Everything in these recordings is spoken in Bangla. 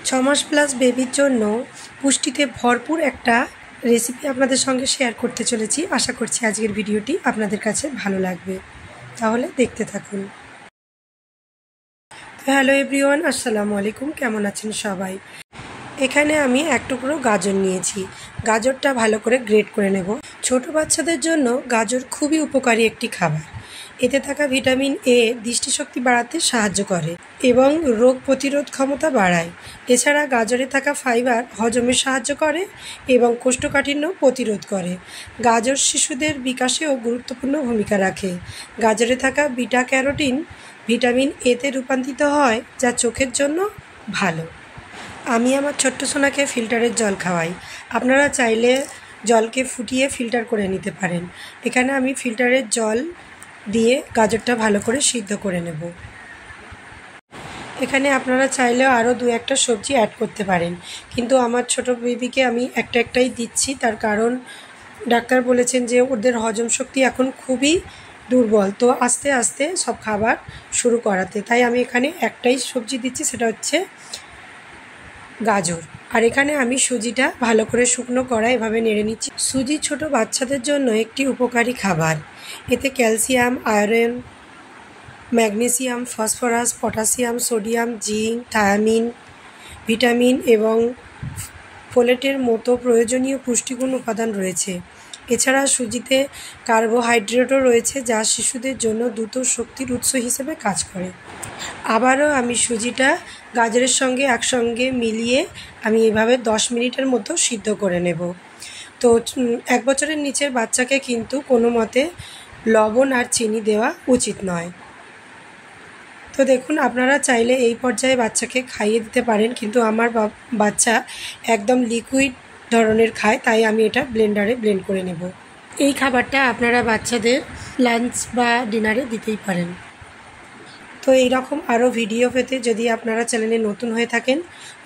6 মাস প্লাস বেবির জন্য পুষ্টিতে ভরপুর একটা রেসিপি আপনাদের সঙ্গে শেয়ার করতে চলেছি। আশা করছি আজকের ভিডিওটি আপনাদের কাছে ভালো লাগবে, তাহলে দেখতে থাকুন। হ্যালো এভরিওয়ান, আসসালামু আলাইকুম। কেমন আছেন সবাই? এখানে আমি এক টুকরো গাজর নিয়েছি। গাজরটা ভালো করে গ্রেট করে নেব। ছোট বাচ্চাদের জন্য গাজর খুবই উপকারী একটি খাবার। এতে থাকা ভিটামিন এ দৃষ্টিশক্তি বাড়াতে সাহায্য করে এবং রোগ প্রতিরোধ ক্ষমতা বাড়ায়। এছাড়া গাজরে থাকা ফাইবার হজমে সাহায্য করে এবং কোষ্ঠকাঠিন্য প্রতিরোধ করে। গাজর শিশুদের বিকাশেও গুরুত্বপূর্ণ ভূমিকা রাখে। গাজরে থাকা বিটা ক্যারোটিন ভিটামিন এতে রূপান্তরিত হয়, যা চোখের জন্য ভালো। আমি আমার ছোট্ট সোনাকে ফিল্টারের জল খাওয়াই। আপনারা চাইলে জলকে ফুটিয়ে ফিল্টার করে নিতে পারেন। এখানে আমি ফিল্টারের জল দিয়ে গাজরটা ভালো করে সিদ্ধ করে নেব। এখানে আপনারা চাইলেও আরও 2-1টা সবজি অ্যাড করতে পারেন, কিন্তু আমার ছোট বেবিকে আমি একটাই দিচ্ছি। তার কারণ ডাক্তার বলেছেন যে ওদের হজম শক্তি এখন খুবই দুর্বল, তো আস্তে আস্তে সব খাবার শুরু করাতে। তাই আমি এখানে একটাই সবজি দিচ্ছি, সেটা হচ্ছে গাজর। আর এখানে আমি সুজিটা ভালো করে শুকনো কড়াই এভাবে নেড়ে নিচ্ছি। সুজি ছোট বাচ্চাদের জন্য একটি উপকারী খাবার। এতে calcium, iron, magnesium, phosphorus, potassium, sodium, zinc, thymine, vitamin এবং ফোলেটের মতো প্রয়োজনীয় পুষ্টিগুণ উপাদান রয়েছে। এছাড়া সুজিতে কার্বোহাইড্রেটও রয়েছে, যা শিশুদের জন্য দ্রুত শক্তির উৎস হিসেবে কাজ করে। আবারও আমি সুজিটা গাজরের সঙ্গে একসঙ্গে মিলিয়ে আমি এভাবে 10 মিনিটের মতো সিদ্ধ করে নেব। তো 1 বছরের নিচের বাচ্চাকে কিন্তু কোনো মতে লবণ আর চিনি দেওয়া উচিত নয়। তো দেখুন, আপনারা চাইলে এই পর্যায়ে বাচ্চাকে খাইয়ে দিতে পারেন, কিন্তু আমার বাচ্চা একদম লিকুইড ধরনের খায়, তাই আমি এটা ব্লেন্ডারে ব্লেন্ড করে নেব। এই খাবারটা আপনারা বাচ্চাদের লাঞ্চ বা ডিনারে দিতেই পারেন। তো এইরকম আরও ভিডিও পেতে যদি আপনারা চ্যানেলে নতুন হয়ে থাকেন,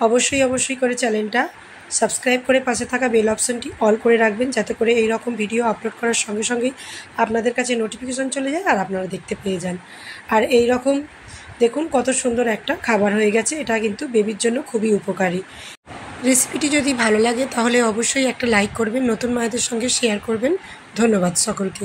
অবশ্যই করে চ্যানেলটা সাবস্ক্রাইব করে পাশে থাকা বেল অপশনটি অল করে রাখবেন, যাতে করে এই রকম ভিডিও আপলোড করার সঙ্গে সঙ্গেই আপনাদের কাছে নোটিফিকেশন চলে যায় আর আপনারা দেখতে পেয়ে যান। আর এই রকম দেখুন কত সুন্দর একটা খাবার হয়ে গেছে। এটা কিন্তু বেবির জন্য খুবই উপকারী। রেসিপিটি যদি ভালো লাগে তাহলে অবশ্যই একটা লাইক করবেন, নতুন মায়েদের সঙ্গে শেয়ার করবেন। ধন্যবাদ সকলকে।